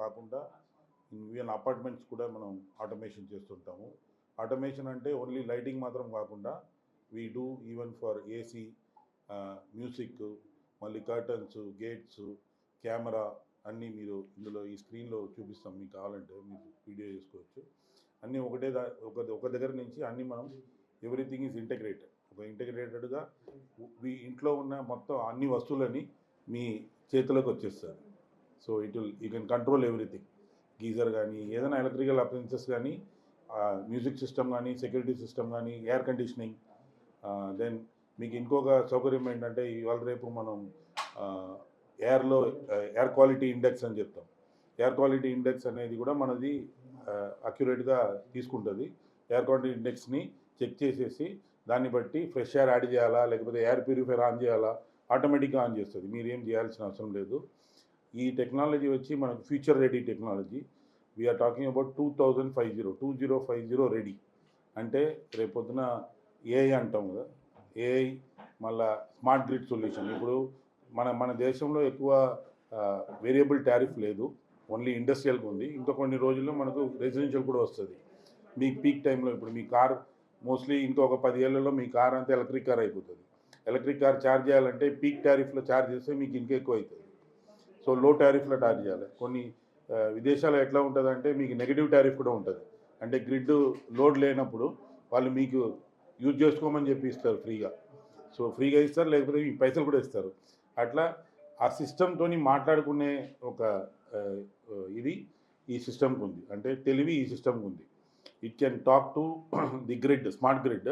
కాకుండా even apartments కూడా మనం ఆటోమేషన్ చేస్తుంటాము. ఆటోమేషన్ అంటే ఓన్లీ లైటింగ్ మాత్రం కాకుండా we do even for AC, music, మళ్ళీ కర్టన్స్, గేట్స్, కెమెరా అన్నీ మీరు ఇందులో ఈ స్క్రీన్లో చూపిస్తాం. మీకు కావాలంటే మీరు వీడియో చేసుకోవచ్చు. అన్నీ ఒక దగ్గర నుంచి అన్నీ మనం ఎవ్రీథింగ్ ఈజ్ ఇంటగ్రేటెడ్. ఒక ఇంటగ్రేటెడ్గా మీ ఇంట్లో ఉన్న మొత్తం అన్ని వస్తువులని మీ చేతిలోకి వచ్చేస్తుంది. So you can control everything. Geyser కానీ, ఏదైనా ఎలక్ట్రికల్ అప్లయన్సెస్ కానీ, మ్యూజిక్ సిస్టమ్ కానీ, సెక్యూరిటీ సిస్టమ్ కానీ, ఎయిర్ కండిషనింగ్. దెన్ మీకు ఇంకొక సౌకర్యం ఏంటంటే ఇవాళ రేపు మనం ఎయిర్ క్వాలిటీ ఇండెక్స్ అని చెప్తాం. ఎయిర్ క్వాలిటీ ఇండెక్స్ అనేది కూడా మనది అక్యురేట్గా తీసుకుంటుంది. ఎయిర్ క్వాలిటీ ఇండెక్స్ని చెక్ చేసేసి దాన్ని బట్టి ఫ్రెష్ ఎయిర్ యాడ్ చేయాలా, లేకపోతే ఎయిర్ ప్యూరిఫైర్ ఆన్ చేయాలా, ఆటోమేటిక్గా ఆన్ చేస్తుంది. మీరేం చేయాల్సిన అవసరం లేదు. ఈ టెక్నాలజీ వచ్చి మనకు future ready technology. We are talking about 2050 ready. అంటే రేపొద్దున ఏఐ అంటాం కదా, ఏఐ మళ్ళా స్మార్ట్ గ్రిడ్ సొల్యూషన్. ఇప్పుడు మన దేశంలో ఎక్కువ వేరియబుల్ టారిఫ్ లేదు, ఓన్లీ ఇండస్ట్రియల్కి ఉంది. ఇంకా కొన్ని రోజుల్లో మనకు రెసిడెన్షియల్ కూడా వస్తుంది. మీ పీక్ టైంలో ఇప్పుడు మీ కార్ మోస్ట్లీ ఇంకొక 10 ఏళ్లలో మీ కార్ అంతా ఎలక్ట్రిక్ కార్ అయిపోతుంది. ఎలక్ట్రిక్ కార్ ఛార్జ్ చేయాలంటే పీక్ టారిఫ్లో ఛార్జ్ చేస్తే మీకు ఇంకా ఎక్కువ అవుతుంది. సో లో టారిఫ్లో ఛార్జ్ చేయాలి. కొన్ని విదేశాల్లో ఎట్లా ఉంటుందంటే మీకు నెగిటివ్ టారిఫ్ కూడా ఉంటుంది. అంటే గ్రిడ్ లోడ్ లేనప్పుడు వాళ్ళు మీకు యూజ్ చేసుకోమని చెప్పి ఇస్తారు ఫ్రీగా. సో ఫ్రీగా ఇస్తారు, లేకపోతే మీకు పైసలు కూడా ఇస్తారు. అట్లా ఆ సిస్టమ్తో మాట్లాడుకునే ఒక ఇది ఈ సిస్టమ్కి ఉంది. అంటే తెలివి ఈ సిస్టమ్కి ఉంది. It can talk to the grid, smart grid.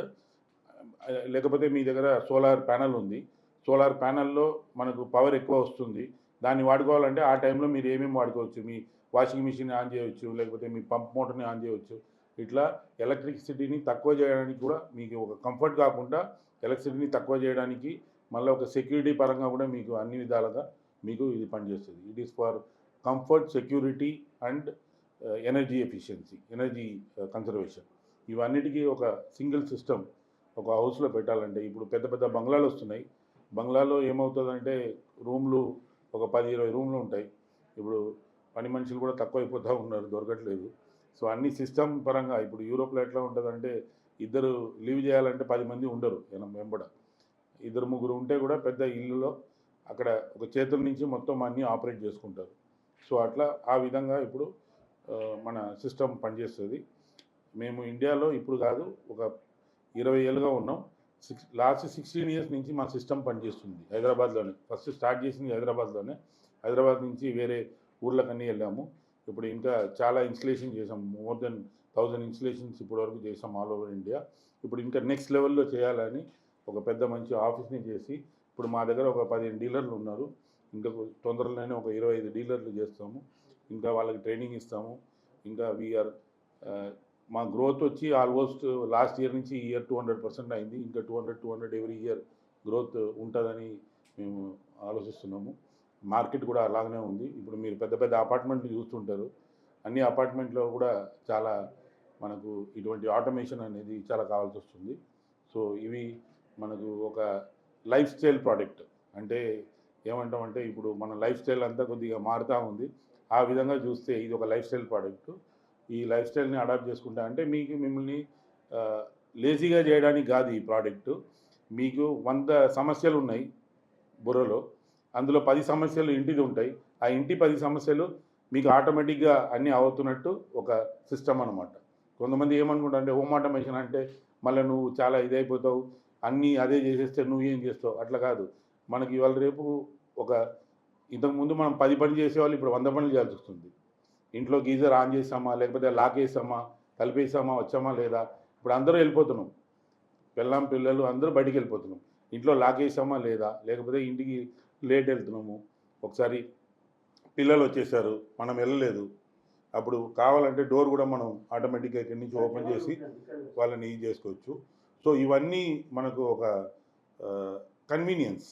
లేకపోతే మీ దగ్గర సోలార్ ప్యానల్ ఉంది, సోలార్ ప్యానల్లో మనకు పవర్ ఎక్కువ వస్తుంది, దాన్ని వాడుకోవాలంటే ఆ టైంలో మీరు ఏమేమి వాడుకోవచ్చు. మీ వాషింగ్ మిషన్ ఆన్ చేయవచ్చు, లేకపోతే మీ పంప్ మోటార్ని ఆన్ చేయవచ్చు. ఇట్లా ఎలక్ట్రిసిటీని తక్కువ చేయడానికి కూడా మీకు ఒక కంఫర్ట్ కాకుండా ఎలక్ట్రిసిటీని తక్కువ చేయడానికి మళ్ళీ ఒక సెక్యూరిటీ పరంగా కూడా మీకు అన్ని విధాలుగా మీకు ఇది పనిచేస్తుంది. It is for comfort, security and energy efficiency, energy conservation. ఇవన్నిటికీ ఒక సింగిల్ సిస్టమ్ ఒక హౌస్లో పెట్టాలంటే ఇప్పుడు పెద్ద పెద్ద బంగ్లాలు వస్తున్నాయి. బంగ్లాలో ఏమవుతుందంటే రూమ్లు ఒక 10-20 రూమ్లు ఉంటాయి. ఇప్పుడు పని మనుషులు కూడా తక్కువ అయిపోతూ ఉన్నారు, దొరకట్లేదు. సో అన్ని సిస్టమ్ పరంగా ఇప్పుడు యూరోప్లో ఎట్లా ఉంటుందంటే ఇద్దరు లీవ్ చేయాలంటే 10 మంది ఉండరు వెంబడ. 2-3 ఉంటే కూడా పెద్ద ఇల్లులో అక్కడ ఒక చేతుల నుంచి మొత్తం అన్నీ ఆపరేట్ చేసుకుంటారు. సో అట్లా ఆ విధంగా ఇప్పుడు మన సిస్టమ్ పనిచేస్తుంది. మేము ఇండియాలో ఇప్పుడు కాదు, ఒక 20 ఏళ్ళుగా ఉన్నాం. లాస్ట్ 16 ఇయర్స్ నుంచి మా సిస్టమ్ పనిచేస్తుంది హైదరాబాద్లోనే. ఫస్ట్ స్టార్ట్ చేసింది హైదరాబాద్లోనే. హైదరాబాద్ నుంచి వేరే ఊర్లకన్నీ వెళ్ళాము. ఇప్పుడు ఇంకా చాలా ఇన్స్టలేషన్ చేసాం. మోర్ దెన్ 1000 ఇన్స్టలేషన్స్ ఇప్పటివరకు చేసాం ఆల్ ఓవర్ ఇండియా. ఇప్పుడు ఇంకా నెక్స్ట్ లెవెల్లో చేయాలని ఒక పెద్ద మంచి ఆఫీస్ని చేసి ఇప్పుడు మా దగ్గర ఒక 15 డీలర్లు ఉన్నారు. ఇంకా తొందరలోనే ఒక 25 డీలర్లు చేస్తాము. ఇంకా వాళ్ళకి ట్రైనింగ్ ఇస్తాము. ఇంకా వీఆర్ మా గ్రోత్ వచ్చి ఆల్మోస్ట్ లాస్ట్ ఇయర్ నుంచి ఈ ఇయర్ 200% అయింది. ఇంకా 200 ఎవ్రీ ఇయర్ గ్రోత్ ఉంటుందని మేము ఆలోచిస్తున్నాము. మార్కెట్ కూడా అలాగనే ఉంది. ఇప్పుడు మీరు పెద్ద పెద్ద అపార్ట్మెంట్లు చూస్తుంటారు. అన్ని అపార్ట్మెంట్లో కూడా చాలా మనకు ఇటువంటి ఆటోమేషన్ అనేది చాలా కావాల్సి వస్తుంది. సో ఇవి మనకు ఒక లైఫ్ స్టైల్ ప్రోడక్ట్. అంటే ఏమంటామంటే ఇప్పుడు మన లైఫ్ స్టైల్ అంతా కొద్దిగా మారుతూ ఉంది. ఆ విధంగా చూస్తే ఇది ఒక లైఫ్ స్టైల్ ప్రోడక్ట్. ఈ లైఫ్ స్టైల్ని అడాప్ట్ చేసుకుంటా అంటే మిమ్మల్ని లేజీగా చేయడానికి కాదు ఈ ప్రోడక్టు. మీకు 100 సమస్యలు ఉన్నాయి బుర్రలో, అందులో 10 సమస్యలు ఇంటిది ఉంటాయి. ఆ ఇంటి 10 సమస్యలు మీకు ఆటోమేటిక్గా అన్నీ అవుతున్నట్టు ఒక సిస్టమ్ అనమాట. కొంతమంది ఏమనుకుంటారు అంటే హోమ్ ఆటోమేషన్ అంటే మళ్ళీ నువ్వు చాలా ఇదైపోతావు, అన్నీ అదే చేసేస్తే నువ్వేం చేస్తావు. అట్లా కాదు. మనకి ఇవాళ రేపు ఒక ఇంతకుముందు మనం 10 పనులు చేసేవాళ్ళు ఇప్పుడు 100 పనులు చేయాల్సి వస్తుంది. ఇంట్లో గీజర్ ఆన్ చేసామా, లేకపోతే లాక్ వేసామా, కలిపేసామా, వచ్చామా లేదా. ఇప్పుడు అందరూ వెళ్ళిపోతున్నాం, పిల్లలు అందరూ బయటికి వెళ్ళిపోతున్నాం. ఇంట్లో లాక్ వేసామా లేదా, లేకపోతే ఇంటికి లేట్ వెళ్తున్నాము. ఒకసారి పిల్లలు వచ్చేసారు, మనం వెళ్ళలేదు. అప్పుడు కావాలంటే డోర్ కూడా మనం ఆటోమేటిక్గా ఇక్కడి నుంచి ఓపెన్ చేసి వాళ్ళని ఇది చేసుకోవచ్చు. సో ఇవన్నీ మనకు ఒక కన్వీనియన్స్,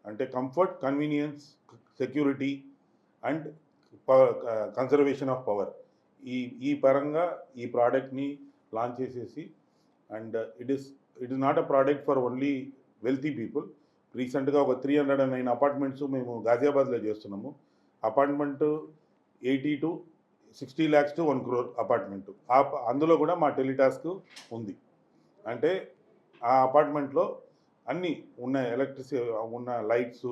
అంటే comfort, convenience, security and conservation of power. ఈ పరంగా ఈ ప్రోడక్ట్ని లాంచ్ చేసేసి and it is not a product for only wealthy people. రీసెంట్గా ఒక 309 అపార్ట్మెంట్స్ మేము గాజియాబాద్లో చేస్తున్నాము. Apartment 80 to 60 lakhs to 1 crore apartment. అందులో కూడా మా టెలిటాస్క్ ఉంది. అంటే ఆ అపార్ట్మెంట్లో అన్నీ ఉన్న ఉన్న లైట్స్,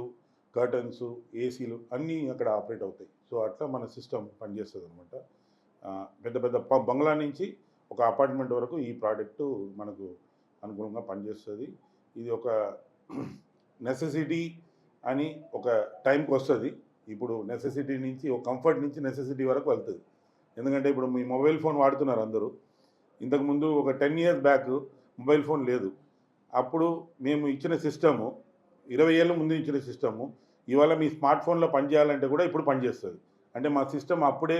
కర్టన్స్, ఏసీలు అన్నీ అక్కడ ఆపరేట్ అవుతాయి. సో అట్లా మన సిస్టమ్ పనిచేస్తుంది అనమాట. పెద్ద పెద్ద బంగ్లా నుంచి ఒక అపార్ట్మెంట్ వరకు ఈ ప్రోడక్టు మనకు అనుకూలంగా పనిచేస్తుంది. ఇది ఒక నెసెసిటీ అని ఒక టైంకి వస్తుంది. ఇప్పుడు నెసెసిటీ నుంచి ఒక కంఫర్ట్ నుంచి నెసెసిటీ వరకు వెళ్తుంది. ఎందుకంటే ఇప్పుడు మీ మొబైల్ ఫోన్ వాడుతున్నారు అందరూ. ఇంతకుముందు ఒక 10 years బ్యాక్ మొబైల్ ఫోన్ లేదు. అప్పుడు మేము ఇచ్చిన సిస్టము 20 ఏళ్ళ ముందు ఇచ్చిన సిస్టము ఇవాళ మీ స్మార్ట్ ఫోన్లో పనిచేయాలంటే కూడా ఇప్పుడు పనిచేస్తుంది. అంటే మా సిస్టమ్ అప్పుడే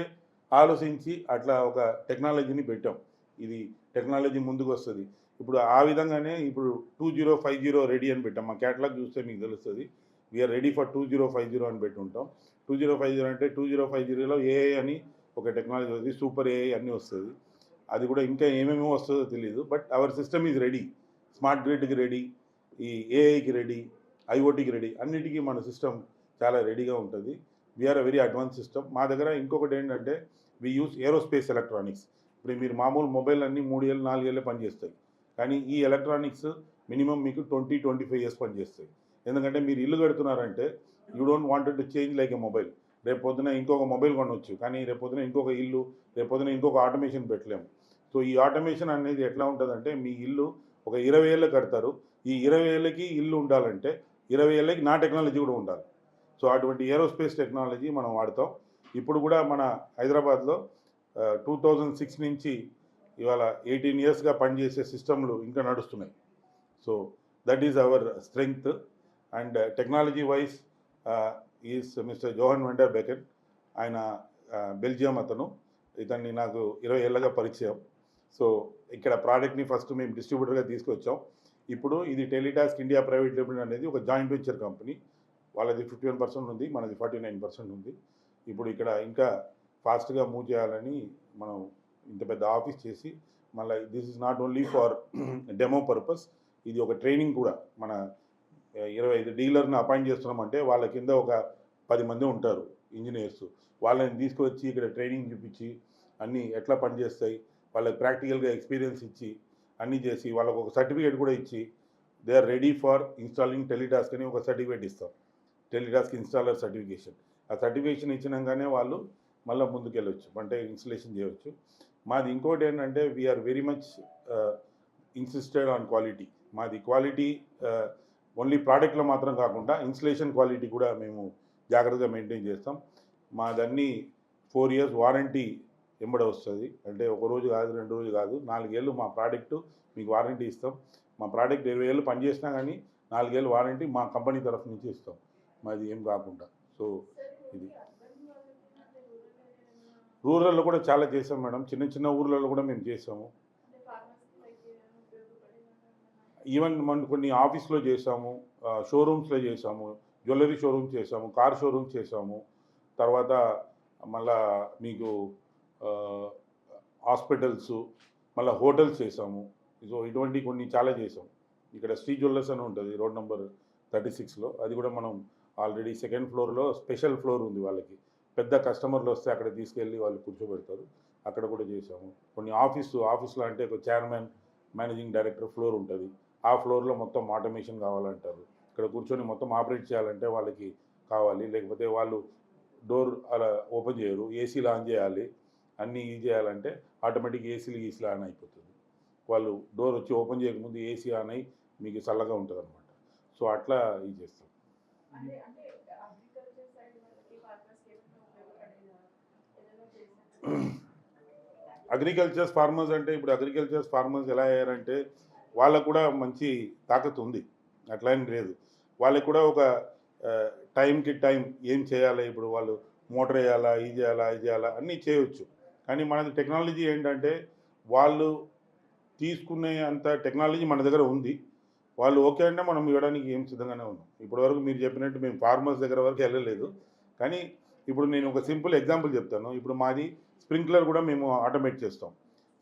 ఆలోచించి అట్లా ఒక టెక్నాలజీని పెట్టాం. ఇది టెక్నాలజీ ముందుకు వస్తుంది. ఇప్పుడు ఆ విధంగానే ఇప్పుడు 2050 రెడీ అని పెట్టాం. మా క్యాటలాగ్ చూస్తే మీకు తెలుస్తుంది. వీఆర్ రెడీ ఫర్ 2050 అని పెట్టి ఉంటాం. 2050 అంటే 2050లో ఏఐ అని ఒక టెక్నాలజీ వస్తుంది. సూపర్ ఏఐ అన్నీ వస్తుంది. అది కూడా ఇంకా ఏమేమో వస్తుందో తెలియదు. But our system is ready. Smart గ్రిడ్కి రెడీ, ఈ ఏఐకి రెడీ, ఐఓటీకి రెడీ, అన్నిటికీ మన సిస్టమ్ చాలా రెడీగా ఉంటుంది. We are a very advance system. మా దగ్గర ఇంకొకటి ఏంటంటే వీ యూస్ ఏరోస్పేస్ ఎలక్ట్రానిక్స్. ఇప్పుడు మీరు మామూలు మొబైల్ అన్నీ 3 ఏళ్ళు 4 ఏళ్ళే పనిచేస్తాయి. కానీ ఈ ఎలక్ట్రానిక్స్ మినిమం మీకు 20-25 years పనిచేస్తాయి. ఎందుకంటే మీరు ఇల్లు కడుతున్నారంటే you don't wanted to change like a mobile. రేపు పొద్దున ఇంకొక మొబైల్ కొనవచ్చు, కానీ రేపు పొద్దున ఇంకొక ఇల్లు, రేపు పొద్దున ఇంకొక ఆటోమేషన్ పెట్టలేము. సో ఈ ఆటోమేషన్ అనేది ఎట్లా ఉంటుందంటే మీ ఇల్లు ఒక 20 ఏళ్ళు కడతారు. ఈ 20 ఏళ్ళకి ఇల్లు ఉండాలంటే 20 ఏళ్ళకి నా టెక్నాలజీ కూడా ఉండాలి. సో అటువంటి ఏరోస్పేస్ టెక్నాలజీ మనం వాడతాం. ఇప్పుడు కూడా మన హైదరాబాద్లో 2006 నుంచి ఇవాళ 18 yearsగా పనిచేసే సిస్టమ్లు ఇంకా నడుస్తున్నాయి. So that is our strength. And technology wise is mister Johan Becker. ఆయన బెల్జియం అతను. ఇతన్ని నాకు 20 ఏళ్ళగా పరిచయం. సో ఇక్కడ ప్రోడక్ట్ని ఫస్ట్ మేము డిస్ట్రిబ్యూటర్గా తీసుకొచ్చాం. ఇప్పుడు ఇది టెలిటాస్క్ ఇండియా ప్రైవేట్ లిమిటెడ్ అనేది ఒక జాయింట్ వెంచర్ కంపెనీ. వాళ్ళది 51% ఉంది, మనది 49% ఉంది. ఇప్పుడు ఇక్కడ ఇంకా ఫాస్ట్గా మూవ్ చేయాలని మనం ఇంత పెద్ద ఆఫీస్ చేసి మళ్ళీ this is not only for demo purpose, ఇది ఒక ట్రైనింగ్ కూడా. మన 25 డీలర్ని అపాయింట్ చేస్తున్నామంటే వాళ్ళ కింద ఒక 10 మంది ఉంటారు ఇంజనీర్స్. వాళ్ళని తీసుకొచ్చి ఇక్కడ ట్రైనింగ్ చూపించి అన్నీ ఎట్లా పనిచేస్తాయి వాళ్ళకి ప్రాక్టికల్గా ఎక్స్పీరియన్స్ ఇచ్చి అన్నీ చేసి వాళ్ళకు ఒక సర్టిఫికేట్ కూడా ఇచ్చి they are ready for installing Teletask అని ఒక సర్టిఫికేట్ ఇస్తాం. Teletask installer certification. ఆ సర్టిఫికేషన్ ఇచ్చినాకనే వాళ్ళు మళ్ళీ ముందుకెళ్ళొచ్చు, అంటే ఇన్స్టలేషన్ చేయవచ్చు. మాది ఇంకోటి ఏంటంటే we are very much insisted on quality. మాది క్వాలిటీ ఓన్లీ ప్రోడక్ట్లో మాత్రం కాకుండా ఇన్స్టలేషన్ క్వాలిటీ కూడా మేము జాగ్రత్తగా మెయింటైన్ చేస్తాం. మాదన్నీ 4 years వారంటీ ఎంబడ వస్తుంది. అంటే ఒక రోజు కాదు, 2 రోజులు కాదు, 4 ఏళ్ళు మా ప్రోడక్టు మీకు వారంటీ ఇస్తాం. మా ప్రోడక్ట్ 20 ఏళ్ళు పనిచేసినా కానీ 4 ఏళ్ళు వారంటీ మా కంపెనీ తరఫు నుంచి ఇస్తాం, మాది ఏం కాకుండా. సో ఇది రూరల్లో కూడా చాలా చేసాం మేడం. చిన్న చిన్న ఊర్లలో కూడా మేము చేసాము. ఈవెన్ మనం కొన్ని ఆఫీస్లో చేసాము, షోరూమ్స్లో చేసాము, జ్యువెలరీ షోరూమ్స్ చేసాము, కార్ షోరూమ్స్ చేసాము. తర్వాత మళ్ళా మీకు హాస్పిటల్స్, మళ్ళీ హోటల్స్ చేసాము. సో ఇటువంటి కొన్ని చాలా చేసాం. ఇక్కడ శ్రీ జ్యువెలర్స్ అని ఉంటుంది రోడ్ నెంబర్ 36లో. అది కూడా మనం ఆల్రెడీ 2nd floorలో స్పెషల్ ఫ్లోర్ ఉంది వాళ్ళకి. పెద్ద కస్టమర్లు వస్తే అక్కడ తీసుకెళ్ళి వాళ్ళు కూర్చోబెడతారు. అక్కడ కూడా చేసాము. కొన్ని ఆఫీస్లో అంటే ఒక చైర్మన్, మేనేజింగ్ డైరెక్టర్ ఫ్లోర్ ఉంటుంది. ఆ ఫ్లోర్లో మొత్తం ఆటోమేషన్ కావాలంటారు. ఇక్కడ కూర్చొని మొత్తం ఆపరేట్ చేయాలంటే వాళ్ళకి కావాలి, లేకపోతే వాళ్ళు డోర్ అలా ఓపెన్ చేయరు, ఏసీలు ఆన్ చేయాలి, అన్నీ ఇది చేయాలంటే ఆటోమేటిక్ ఏసీలు ఆన్ అయిపోతుంది. వాళ్ళు డోర్ వచ్చి ఓపెన్ చేయకముందు ఏసీ ఆన్ అయ్యి మీకు చల్లగా ఉంటుంది అనమాట. సో అట్లా ఇది చేస్తాం. అగ్రికల్చర్స్ ఫార్మర్స్ అంటే ఇప్పుడు అగ్రికల్చర్స్ ఫార్మర్స్ ఎలా అయ్యారంటే వాళ్ళకు కూడా మంచి తాకత్ ఉంది, అట్లా ఏం లేదు. వాళ్ళకి కూడా ఒక టైంకి టైం ఏం చేయాలి, ఇప్పుడు వాళ్ళు మోటార్ వేయాలా, ఇది చేయాలా అన్నీ చేయవచ్చు. కానీ మనది టెక్నాలజీ ఏంటంటే వాళ్ళు తీసుకునే అంత టెక్నాలజీ మన దగ్గర ఉంది. వాళ్ళు ఓకే అంటే మనం ఇవ్వడానికి ఏం సిద్ధంగానే ఉన్నాం. ఇప్పటివరకు మీరు చెప్పినట్టు మేము ఫార్మర్స్ దగ్గర వరకు వెళ్ళలేదు. కానీ ఇప్పుడు నేను ఒక సింపుల్ ఎగ్జాంపుల్ చెప్తాను. ఇప్పుడు మాది స్ప్రింక్లర్ కూడా మేము ఆటోమేట్ చేస్తాం.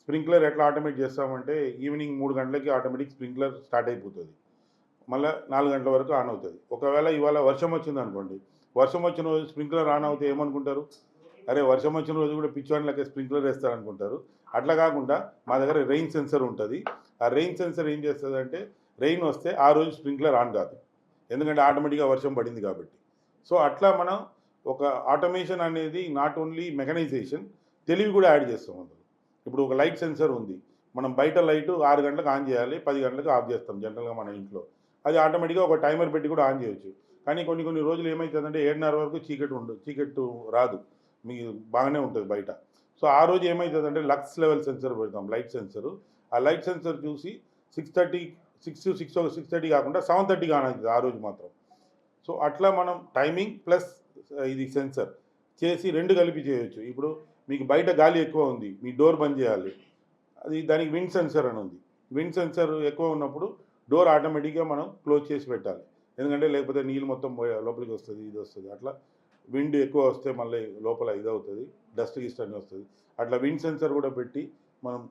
స్ప్రింక్లర్ ఎట్లా ఆటోమేట్ చేస్తామంటే ఈవినింగ్ 3 గంటలకి ఆటోమేటిక్ స్ప్రింక్లర్ స్టార్ట్ అయిపోతుంది, మళ్ళీ 4 గంటల వరకు ఆన్ అవుతుంది. ఒకవేళ ఇవాళ వర్షం వచ్చింది అనుకోండి, వర్షం వచ్చిన రోజు స్ప్రింక్లర్ ఆన్ అవుతే ఏమనుకుంటారు, అరే వర్షం వచ్చిన రోజు కూడా పిచ్చివాడిని లెక్క స్ప్రింక్లర్ వేస్తారనుకుంటారు. అట్లా కాకుండా మా దగ్గర రెయిన్ సెన్సర్ ఉంటుంది. ఆ రెయిన్ సెన్సర్ ఏం చేస్తుందంటే రెయిన్ వస్తే ఆ రోజు స్ప్రింక్లర్ ఆన్ కాదు, ఎందుకంటే ఆటోమేటిక్గా వర్షం పడింది కాబట్టి. సో అట్లా మనం ఒక ఆటోమేషన్ అనేది నాట్ ఓన్లీ మెకనైజేషన్, తెలివి కూడా యాడ్ చేస్తాం అందులో. ఇప్పుడు ఒక లైట్ సెన్సర్ ఉంది, మనం బయట లైట్ 6 గంటలకు ఆన్ చేయాలి, 10 గంటలకు ఆఫ్ చేస్తాం జనరల్గా మన ఇంట్లో. అది ఆటోమేటిక్గా ఒక టైమర్ పెట్టి కూడా ఆన్ చేయొచ్చు. కానీ కొన్ని రోజులు ఏమవుతుందంటే 7:30 వరకు చీకటి రాదు, మీకు బాగానే ఉంటుంది బయట. సో ఆ రోజు ఏమవుతుందంటే లక్స్ లెవెల్ సెన్సర్ పెడతాం, లైట్ సెన్సరు. ఆ లైట్ సెన్సర్ చూసి 6:30 కాకుండా 7:30కి ఆన్ అవుతుంది ఆ రోజు మాత్రం. సో అట్లా మనం టైమింగ్ ప్లస్ ఇది సెన్సర్ చేసి 2 కలిపి చేయొచ్చు. ఇప్పుడు మీకు బయట గాలి ఎక్కువ ఉంది, మీ డోర్ బంద్ చేయాలి, అది దానికి విండ్ సెన్సర్ అని ఉంది. విండ్ సెన్సర్ ఎక్కువ ఉన్నప్పుడు డోర్ ఆటోమేటిక్గా మనం క్లోజ్ చేసి పెట్టాలి, ఎందుకంటే లేకపోతే నీళ్ళు మొత్తం లోపలికి వస్తుంది, ఇది వస్తుంది. అట్లా విండ్ ఎక్కువ వస్తే మళ్ళీ లోపల ఇది అవుతుంది, డస్ట్ గిస్ట్ అని వస్తుంది. అట్లా విండ్ సెన్సర్ కూడా పెట్టి మనం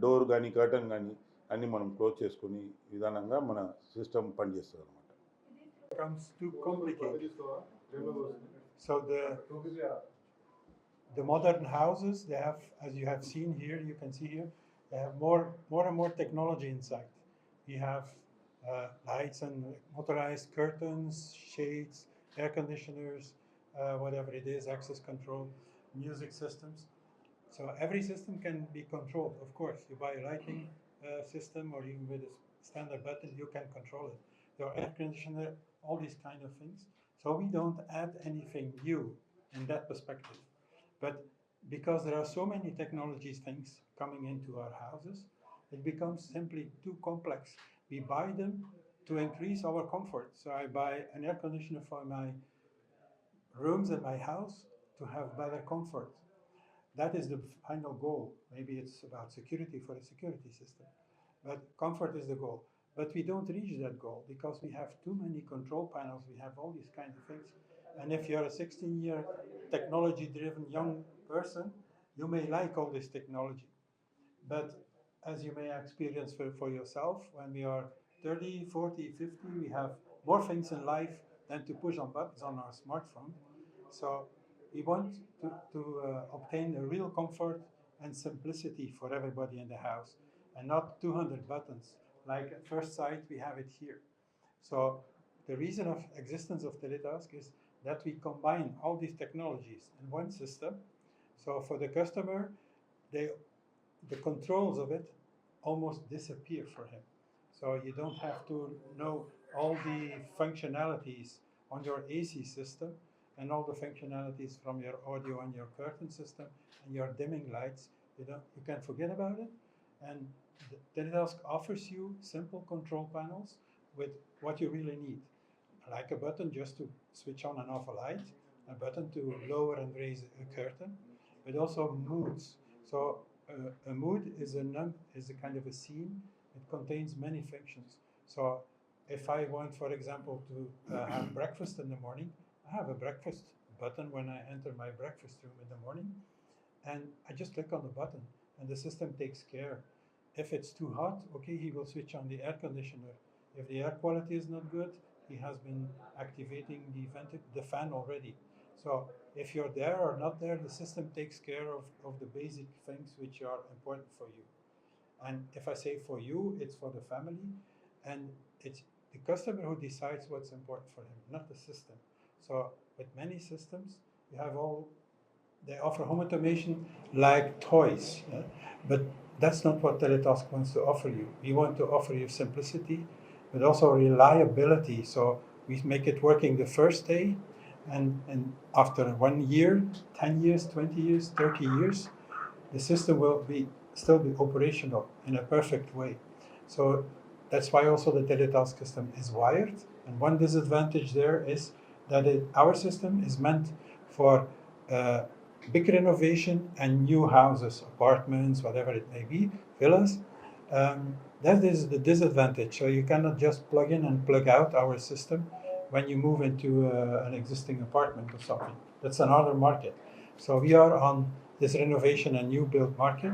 డోర్ కానీ కర్టన్ కానీ అన్నీ మనం క్లోజ్ చేసుకుని విధానంగా మన సిస్టమ్ పనిచేస్తుంది అనమాట. Becomes too complicated. So the modern houses, they have, as you have seen here, you can see here, they have more and more technology inside. We have lights and motorized curtains, shades, air conditioners, whatever it is, access control, music systems. So every system can be controlled. Of course, you buy a lighting system, or even with a standard button, you can control it. Your air conditioner, all these kind of things. So we don't add anything new in that perspective. But because there are so many technology things coming into our houses, it becomes simply too complex. We buy them to increase our comfort. So I buy an air conditioner for my rooms in my house to have better comfort. That is the final goal. Maybe it's about security for a security system, but comfort is the goal. But we don't reach that goal because we have too many control panels, we have all these kind of things. And if you're a 16-year technology-driven young person, you may like all this technology. But as you may experience for yourself, when we are 30, 40, 50, we have more things in life than to push on buttons on our smartphone. So we want to obtain a real comfort and simplicity for everybody in the house, and not 200 buttons. Like at first sight, we have it here. So the reason of existence of TELETASK is that we combine all these technologies in one system. So for the customer, the controls of it almost disappear for him. So you don't have to know all the functionalities on your AC system and all the functionalities from your audio and your curtain system and your dimming lights. You can forget about it. And TELETASK offers you simple control panels with what you really need, like a button just to switch on and off a light, a button to lower and raise a curtain, but also moods. So a mood is a kind of a scene. It contains many functions. So if I want, for example, to have breakfast in the morning, I have a breakfast button when I enter my breakfast room in the morning, and I just click on the button and the system takes care. If it's too hot, okay, he will switch on the air conditioner. If the air quality is not good, he has been activating the fan already. So if you're there or not there, the system takes care of the basic things which are important for you. And if I say for you, it's for the family, and it's the customer who decides what's important for him, not the system. So with many systems, you have they offer home automation like toys, yeah? But that's not what TELETASK wants to offer you. We want to offer you simplicity, but also reliability. So we make it working the first day, and after 1 year, 10 years, 20 years, 30 years, the system will still be operational in a perfect way. So that's why also the TELETASK system is wired. And one disadvantage there is that our system is meant for big renovation and new houses, apartments, whatever it may be, villas. That is the disadvantage. So you cannot just plug in and plug out our system when you move into an existing apartment or something. That's another market. So we are on this renovation and new build market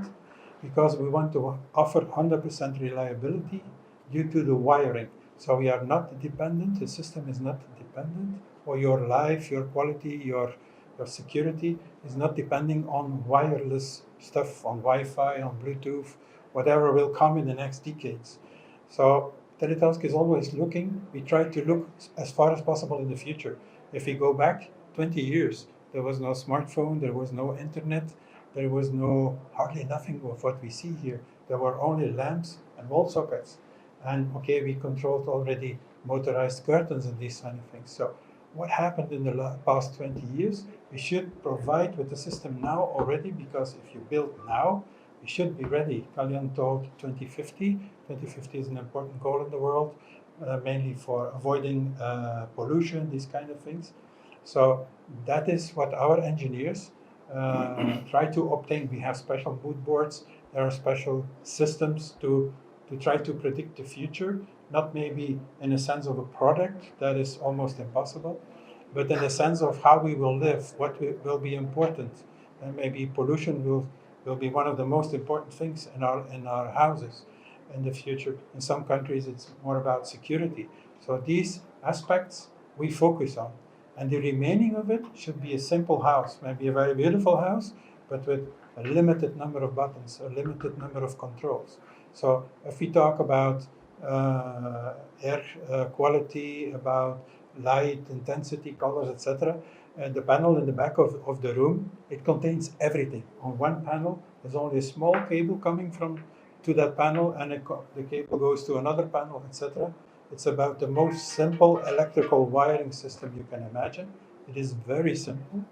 because we want to offer 100% reliability due to the wiring. So we are not dependent, the system is not dependent, or your life, your quality, your your security is not depending on wireless stuff, on Wi-Fi, on Bluetooth, whatever will come in the next decades. So TELETASK is always looking. We try to look as far as possible in the future. If we go back 20 years, there was no smartphone, there was no internet, there was hardly nothing of what we see here. There were only lamps and wall sockets. And okay, we controlled already motorized curtains and these kind of things. So what happened in the past 20 years? We should provide with the system now already, because if you build now, we should be ready. Kalyan told 2050. 2050 is an important goal in the world, mainly for avoiding pollution, these kind of things. So that is what our engineers try to obtain. We have special mood boards. There are special systems to try to predict the future, not maybe in a sense of a product, that is almost impossible, but in the sense of how we will live, what will be important. And maybe pollution will be one of the most important things in our houses in the future. In some countries, it's more about security. So these aspects we focus on. And the remaining of it should be a simple house, maybe a very beautiful house, but with a limited number of buttons, a limited number of controls. So if we talk about air quality, about light, intensity, colors, etc., the panel in the back of the room, it contains everything. On one panel, there's only a small cable coming to that panel, and the cable goes to another panel, etc. It's about the most simple electrical wiring system you can imagine. It is very simple.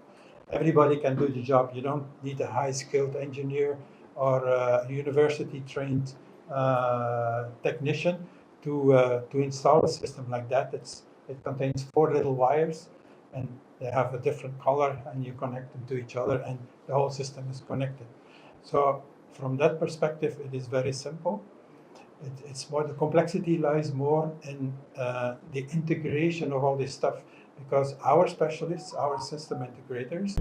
Everybody can do the job. You don't need a high-skilled engineer or a university-trained technician to install a system like that. It contains 4 little wires, and they have a different color, and you connect them to each other, and the whole system is connected. So from that perspective, it is very simple. It's more, the complexity lies more in the integration of all this stuff, because our specialists, our system integrators,